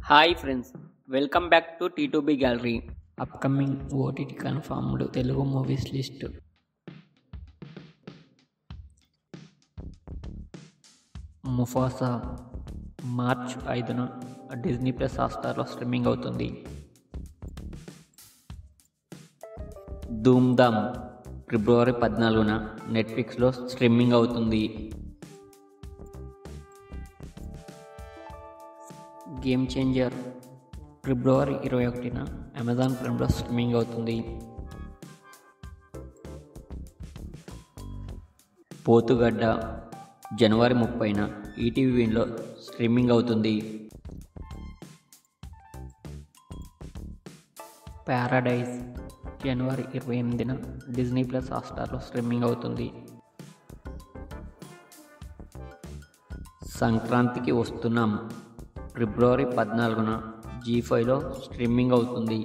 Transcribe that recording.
Hi friends, welcome back to T2B gallery. Upcoming OTT confirmed Telugu movies list. Mufasa March 5న Disney plus హాట్‌స్టార్లో streaming అవుతుంది. ధూమ్ధామ్ ఫిబ్రవరి 14న నెట్ఫ్లిక్స్లో స్ట్రీమింగ్ అవుతుంది. గేమ్ చేంజర్ ఫిబ్రవరి 21న అమెజాన్ ప్రైమ్లో స్ట్రీమింగ్ అవుతుంది. పోతుగడ్డ జనవరి 30న ఈటీవీ విన్లో స్ట్రీమింగ్ అవుతుంది. ప్యారడైజ్ జనవరి 28న డిజ్నీ ప్లస్ హాట్‌స్టార్లో స్ట్రీమింగ్ అవుతుంది. సంక్రాంతికి వస్తున్నాం ఫిబ్రవరి 14న జీ5లో స్ట్రీమింగ్ అవుతుంది.